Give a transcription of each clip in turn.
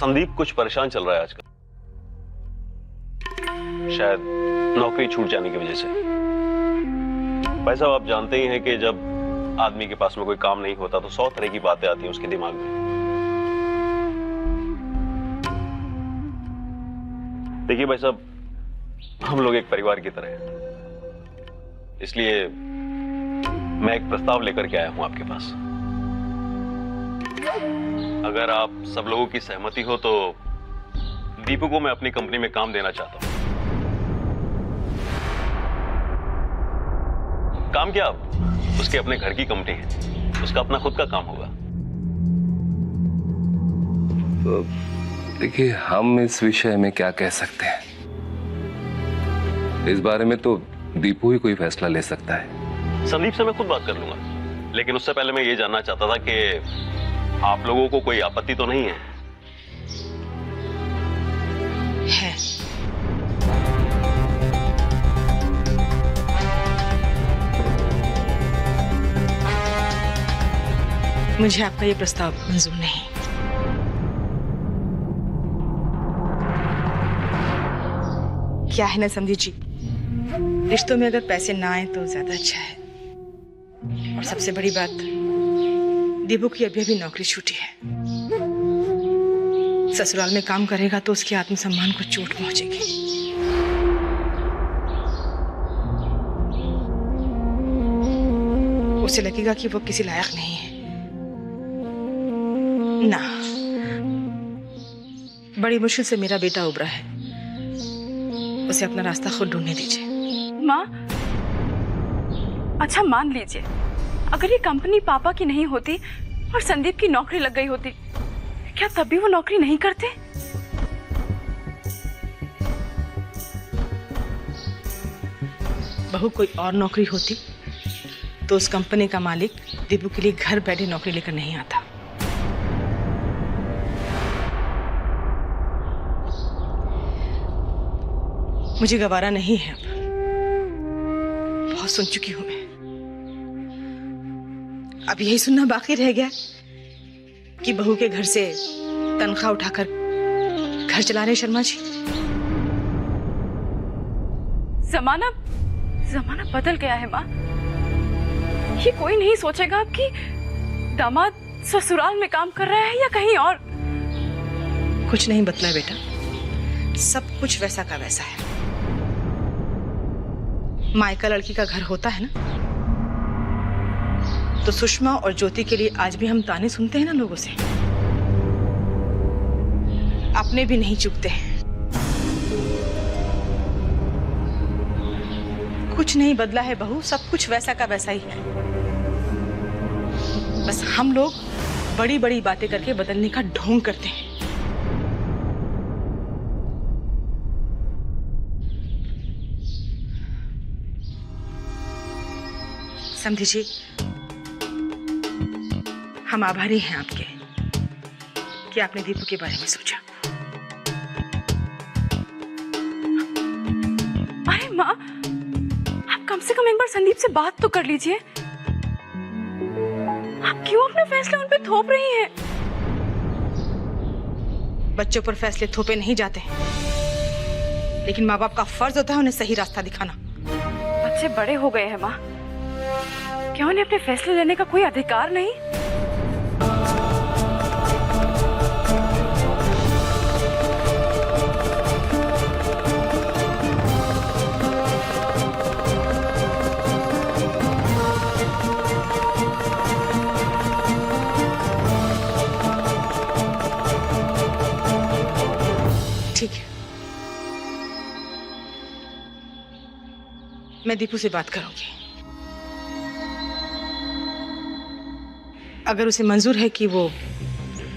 संदीप कुछ परेशान चल रहा है आजकल, शायद नौकरी छूट जाने की वजह से। भाई साहब, आप जानते ही हैं कि जब आदमी के पास में कोई काम नहीं होता तो 100 तरह की बातें आती हैं उसके दिमाग में। देखिए भाई साहब, हम लोग एक परिवार की तरह हैं, इसलिए मैं एक प्रस्ताव लेकर के आया हूं आपके पास। अगर आप सब लोगों की सहमति हो तो दीपू को मैं अपनी कंपनी में काम देना चाहता हूं। काम क्या, उसके अपने घर की कंपनी है, उसका अपना खुद का काम होगा। तो देखिए, हम इस विषय में क्या कह सकते हैं, इस बारे में तो दीपू ही कोई फैसला ले सकता है। संदीप से मैं खुद बात कर लूंगा, लेकिन उससे पहले मैं ये जानना चाहता था कि आप लोगों को कोई आपत्ति तो नहीं है? है। मुझे आपका ये प्रस्ताव मंजूर नहीं। क्या है ना समझी जी, रिश्तों में अगर पैसे ना आए तो ज्यादा अच्छा है। और सबसे बड़ी बात, दीपू की अभी अभी नौकरी छूटी है। ससुराल में काम करेगा तो उसके आत्मसम्मान को चोट पहुंचेगी। उसे लगेगा कि वो किसी लायक नहीं है। ना, बड़ी मुश्किल से मेरा बेटा उभरा है, उसे अपना रास्ता खुद ढूंढने दीजिए। माँ, अच्छा मान लीजिए अगर ये कंपनी पापा की नहीं होती और संदीप की नौकरी लग गई होती, क्या तब भी वो नौकरी नहीं करते? बहू, कोई और नौकरी होती तो उस कंपनी का मालिक दीपू के लिए घर बैठे नौकरी लेकर नहीं आता। मुझे गवारा नहीं है, अब बहुत सुन चुकी हूं मैं। अब यही सुनना बाकी रह गया कि बहू के घर से तनख्वाह उठाकर घर चला रहे शर्मा जी। जमाना बदल गया है माँ। ये कोई नहीं सोचेगा कि दामाद ससुराल में काम कर रहा है या कहीं और। कुछ नहीं बदला बेटा, सब कुछ वैसा का वैसा है। मायका लड़की का घर होता है ना, तो सुषमा और ज्योति के लिए आज भी हम ताने सुनते हैं ना लोगों से, अपने भी नहीं चुकते हैं। कुछ नहीं बदला है बहू, सब कुछ वैसा का वैसा ही है। बस हम लोग बड़ी बड़ी बातें करके बदलने का ढोंग करते हैं। समझी जी, हम आभारी हैं आपके कि आपने दीपू के बारे में सोचा। अरे माँ, आप कम से कम एक बार संदीप से बात तो कर लीजिए। आप क्यों अपना फैसला उन पे थोप रही हैं? बच्चों पर फैसले थोपे नहीं जाते हैं, लेकिन माँ बाप का फर्ज होता है उन्हें सही रास्ता दिखाना। बच्चे बड़े हो गए हैं माँ, क्या उन्हें अपने फैसले लेने का कोई अधिकार नहीं? ठीक है, मैं दीपू से बात करूंगी। अगर उसे मंजूर है कि वो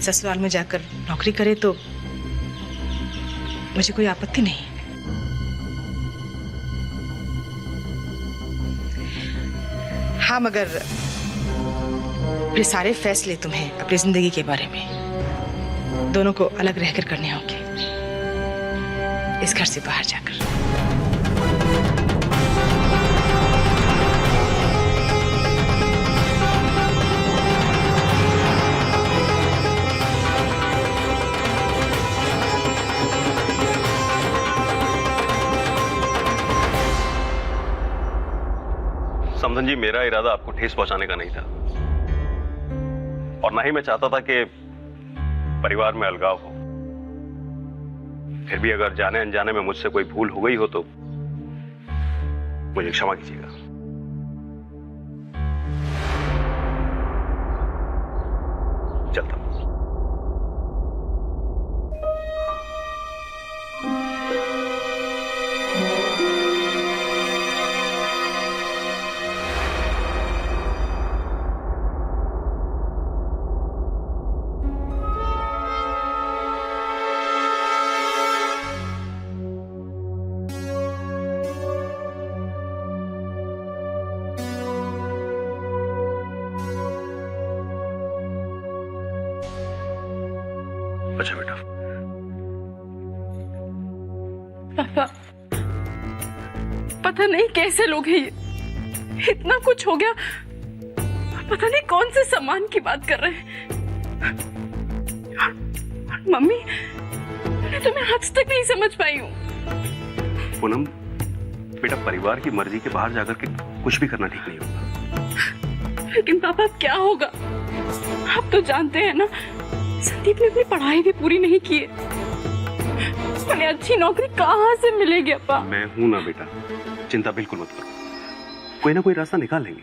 ससुराल में जाकर नौकरी करे तो मुझे कोई आपत्ति नहीं है। हाँ, मगर फिर सारे फैसले तुम्हें अपनी जिंदगी के बारे में दोनों को अलग रहकर करने होंगे, इस घर से बाहर जाकर। रामधन जी, मेरा इरादा आपको ठेस पहुंचाने का नहीं था, और ना ही मैं चाहता था कि परिवार में अलगाव हो। फिर भी अगर जाने अनजाने में मुझसे कोई भूल हो गई हो तो मुझे क्षमा कीजिएगा। चलता हूं। अच्छा बेटा। पापा, पता नहीं कैसे लोग हैं ये, इतना कुछ हो गया, पता नहीं कौन से सामान की बात कर रहे हैं। और मम्मी, मैं तो मैं आज तक नहीं समझ पाई हूँ। पूनम, बेटा परिवार की मर्जी के बाहर जाकर के कुछ भी करना ठीक नहीं होगा। लेकिन पापा अब क्या होगा? आप तो जानते हैं ना, संदीप ने अपनी पढ़ाई भी पूरी नहीं की है। उन्हें अच्छी नौकरी कहाँ से मिलेगी अपा? मैं हूं ना बेटा, चिंता बिल्कुल मत करो, कोई ना कोई रास्ता निकाल लेंगे।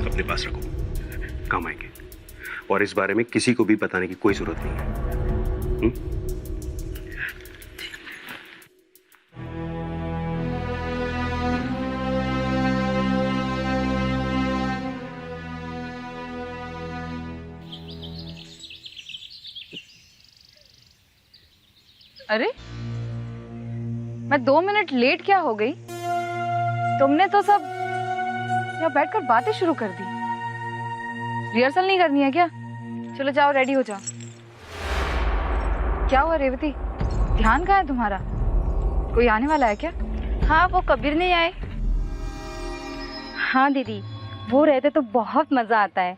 अपने पास रखो, काम आएंगे, और इस बारे में किसी को भी बताने की कोई जरूरत नहीं है। अरे, मैं 2 मिनट लेट क्या हो गई? तुमने तो सब यहाँ बैठकर बातें शुरू कर दी। रिहर्सल नहीं करनी है क्या? चलो जाओ, रेडी हो जाओ। क्या हुआ रेवती, ध्यान कहाँ है तुम्हारा? कोई आने वाला है क्या? हाँ, वो कबीर नहीं आए। हाँ दीदी, वो रहते तो बहुत मजा आता है।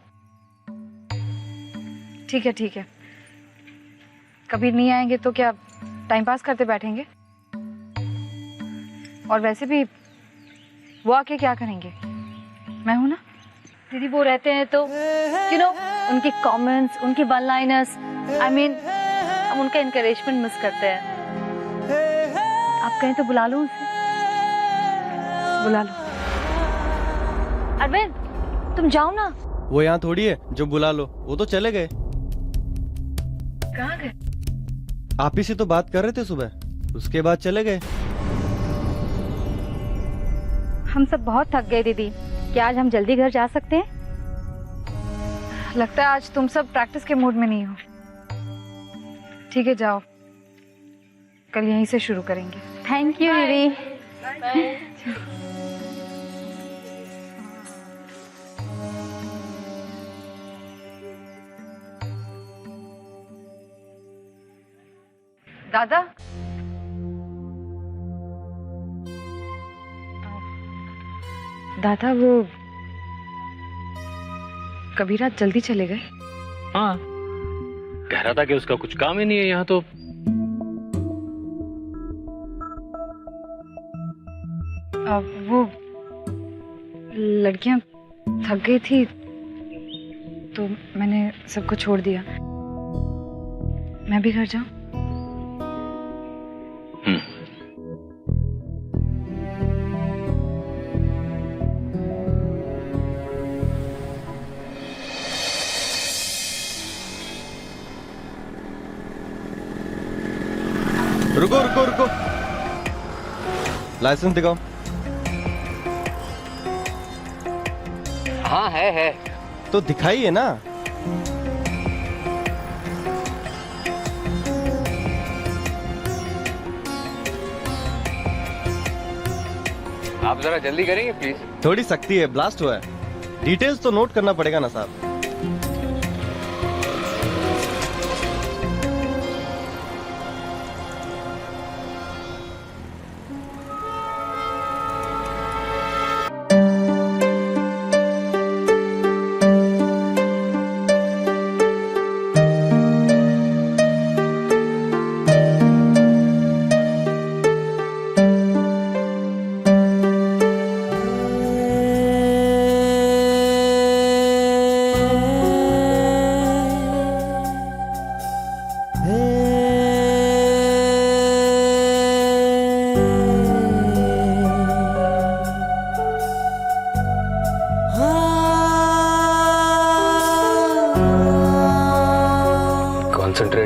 ठीक है ठीक है, कबीर नहीं आएंगे तो क्या टाइम पास करते बैठेंगे? और वैसे भी वो आके क्या करेंगे? मैं हूं ना। दीदी वो रहते हैं तो उनके कमेंट्स, उनकी वन लाइनर्स, हम उनका एनकरेजमेंट मिस करते हैं। आप कहें तो बुला लो उनसे। बुला लो। अरविंद, तुम जाओ ना। वो यहाँ थोड़ी है जो बुला लो, वो तो चले गए। कहाँ गए? आप ही से तो बात कर रहे थे सुबह, उसके बाद चले गए। हम सब बहुत थक गए दीदी, क्या आज हम जल्दी घर जा सकते हैं? लगता है आज तुम सब प्रैक्टिस के मूड में नहीं हो। ठीक है जाओ, कल यहीं से शुरू करेंगे। थैंक यू दीदी। दादा, दादा वो कबीरा जल्दी चले गए। हाँ, कह रहा था कि उसका कुछ काम ही नहीं है यहाँ तो। वो लड़कियां थक गई थी तो मैंने सबको छोड़ दिया। मैं भी घर जाऊं? रुको रुको रुको, लाइसेंस दिखाओ। हाँ है। तो दिखाइए ना। आप जरा जल्दी करेंगे प्लीज। थोड़ी सख्ती है, ब्लास्ट हुआ है। डिटेल्स तो नोट करना पड़ेगा ना साहब।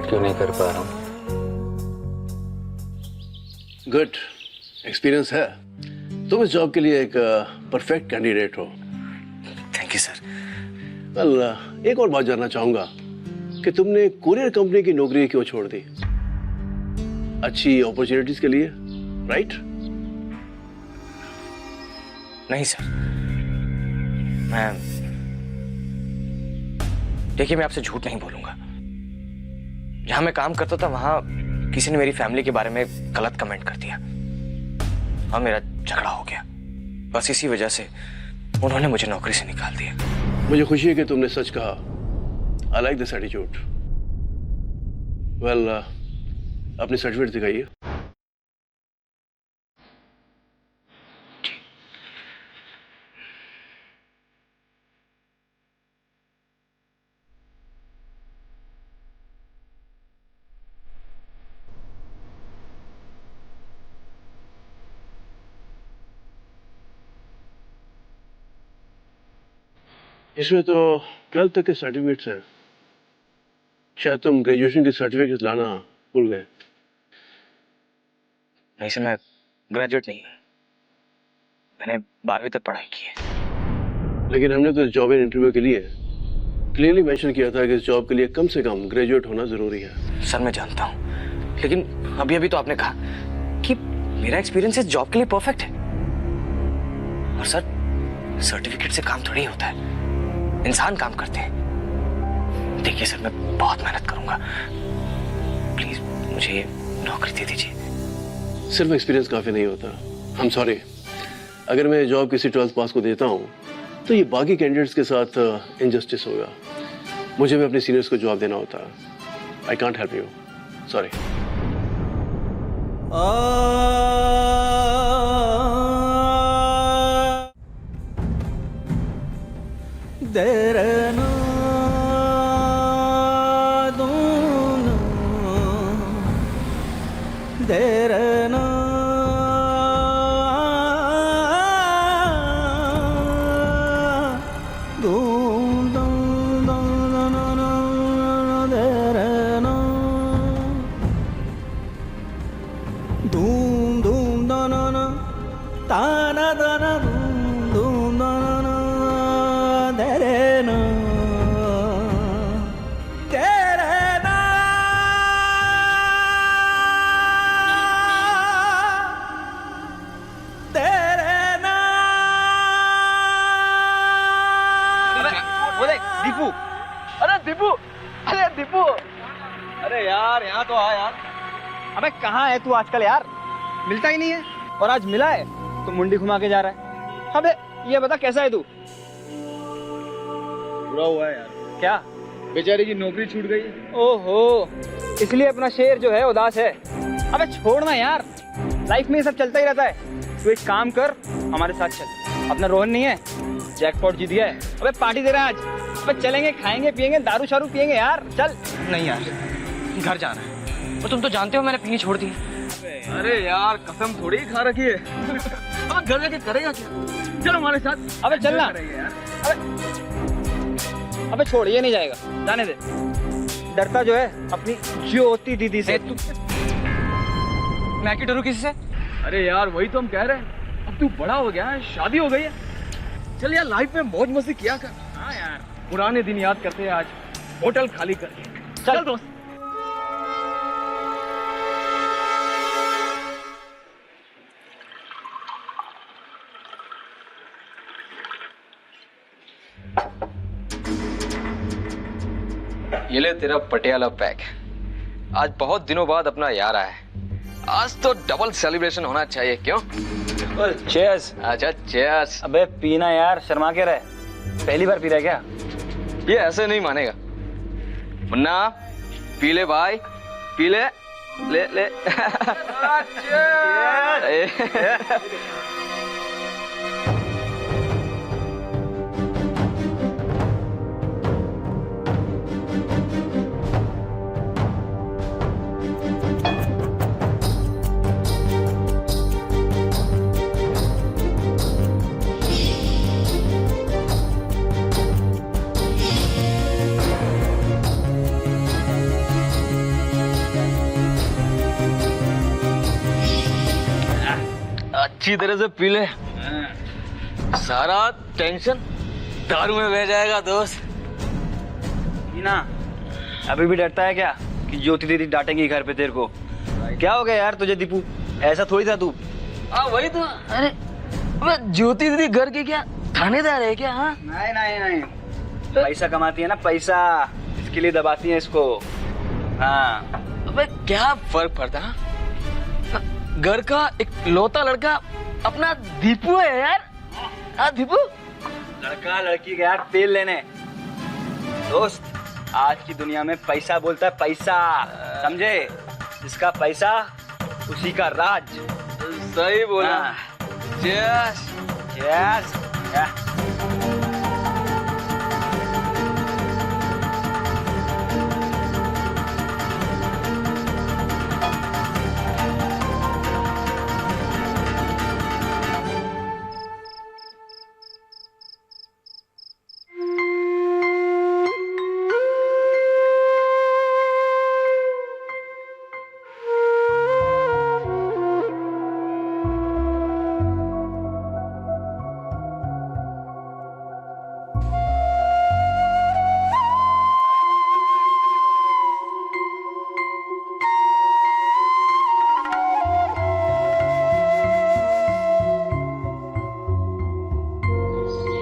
ग्रेजुएट क्यों नहीं कर पा रहा हूँ? गुड एक्सपीरियंस है। तुम इस जॉब के लिए एक परफेक्ट कैंडिडेट हो। Thank you sir. वेल, एक और बात जानना चाहूंगा कि तुमने कुरियर कंपनी की नौकरी क्यों छोड़ दी? अच्छी अपॉर्चुनिटीज के लिए, राइट? नहीं सर, मैं देखिए, मैं आपसे झूठ नहीं बोलूंगा। जहां मैं काम करता था वहां किसी ने मेरी फैमिली के बारे में गलत कमेंट कर दिया और मेरा झगड़ा हो गया। बस इसी वजह से उन्होंने मुझे नौकरी से निकाल दिया। मुझे खुशी है कि तुमने सच कहा। I like this attitude. Well, अपनी सर्टिफिकेट दिखाइए। इसमें तो 12th तक के सर्टिफिकेट्स हैं। शायद तुम ग्रेजुएशन के सर्टिफिकेट्स लाना भूल गए। नहीं सर, मैं ग्रेजुएट नहीं हूँ। मैंने 12वीं तक पढ़ाई की है। लेकिन हमने तो जॉब इन इंटरव्यू के लिए क्लियरली मेंशन किया था कि इस जॉब के लिए कम से कम ग्रेजुएट होना जरूरी है। सर मैं जानता हूँ, लेकिन अभी अभी तो आपने कहा कि मेरा एक्सपीरियंस इस जॉब के लिए परफेक्ट है। और सर, सर्टिफिकेट से काम थोड़ी होता है, इंसान काम करते हैं। देखिए सर, मैं बहुत मेहनत करूंगा। प्लीज मुझे ये नौकरी दे दीजिए। सिर्फ एक्सपीरियंस काफी नहीं होता। आई एम सॉरी, अगर मैं जॉब किसी 12th पास को देता हूँ तो ये बाकी कैंडिडेट्स के साथ इनजस्टिस होगा। मुझे भी अपने सीनियर्स को जवाब देना होता है। I can't help you, sorry. अरे यार, यहाँ तो आ यार। अबे कहाँ है तू आजकल यार? मिलता ही नहीं है, और आज मिला है तो मुंडी घुमा के जा रहा है। अबे ये बता, कैसा है तू? बुरा हुआ है यार। क्या? बेचारे की नौकरी छूट गई है। ओहो, इसलिए अपना शेर जो है उदास है। अबे छोड़ना यार, लाइफ में ये सब चलता ही रहता है। तू एक काम कर, हमारे साथ चल। अपना रोहन नहीं है, जैकपॉट जीत गया है। अबे पार्टी दे रहा है आज। अबे चलेंगे, खाएंगे पिएंगे, दारू शारू पिएंगे यार। चल। नहीं यार, घर जाना है। और तुम तो जानते हो मैंने पीनी छोड़ दी। अरे यार, कसम थोड़ी खा रखी है। अब घर जाके करेगा क्या? चल हमारे साथ। अबे चलना। अबे छोड़, ये नहीं जाएगा, जाने दे। डरता जो है अपनी ज्योति दीदी से। मैं क्यों डरूं किसी से? अरे यार, वही तो हम कह रहे हैं। अब तू बड़ा हो गया है, शादी हो गई है। चल यार, लाइफ में मौज मस्ती किया कर। हाँ यार, पुराने दिन याद करते हैं आज, होटल खाली कर। चल दोस्त। ये ले तेरा पटियाला पैक। आज बहुत दिनों बाद अपना यार आया है। आज तो डबल सेलिब्रेशन होना चाहिए, क्यों? चीयर्स। अच्छा चीयर्स। अबे पीना यार, शर्मा के रहे। पहली बार पी रहा है क्या? ये ऐसे नहीं मानेगा। मुन्ना पी ले भाई, पी ले। ले ले। अच्छी तरह से पी ले, सारा टेंशन दारू में बह जाएगा दोस्त। ना अभी भी डरता है क्या कि ज्योति दीदी डांटेंगी घर पे तेरे को? क्या हो गया यार तुझे दीपू, ऐसा थोड़ी था तू। वही तो। अरे ज्योति दीदी घर के क्या थानेदार है क्या? हाँ नहीं नहीं नहीं, पैसा कमाती है ना, पैसा, इसके लिए दबाती है इसको। हाँ अबे क्या फर्क पड़ता है? घर का एक लौता लड़का अपना दीपू है यार। हाँ दीपू, लड़का लड़की गया तेल लेने। दोस्त आज की दुनिया में पैसा बोलता है, पैसा, समझे? जिसका पैसा उसी का राज। सही बोला। हाँ। Cheers. यस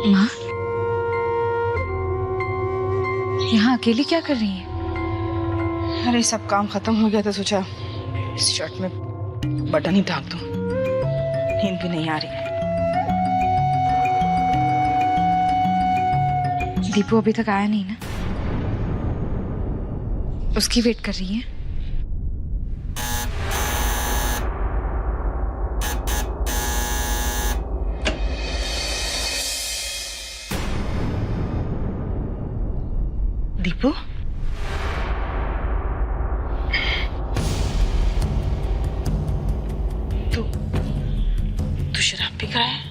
माँ, यहाँ अकेली क्या कर रही है? अरे सब काम खत्म हो गया तो सोचा इस शर्ट में बटन ही टांग दूं। नींद भी नहीं आ रही है। दीपू अभी तक आया नहीं ना? उसकी वेट कर रही है? दीपू, तू शराब पी रहा है?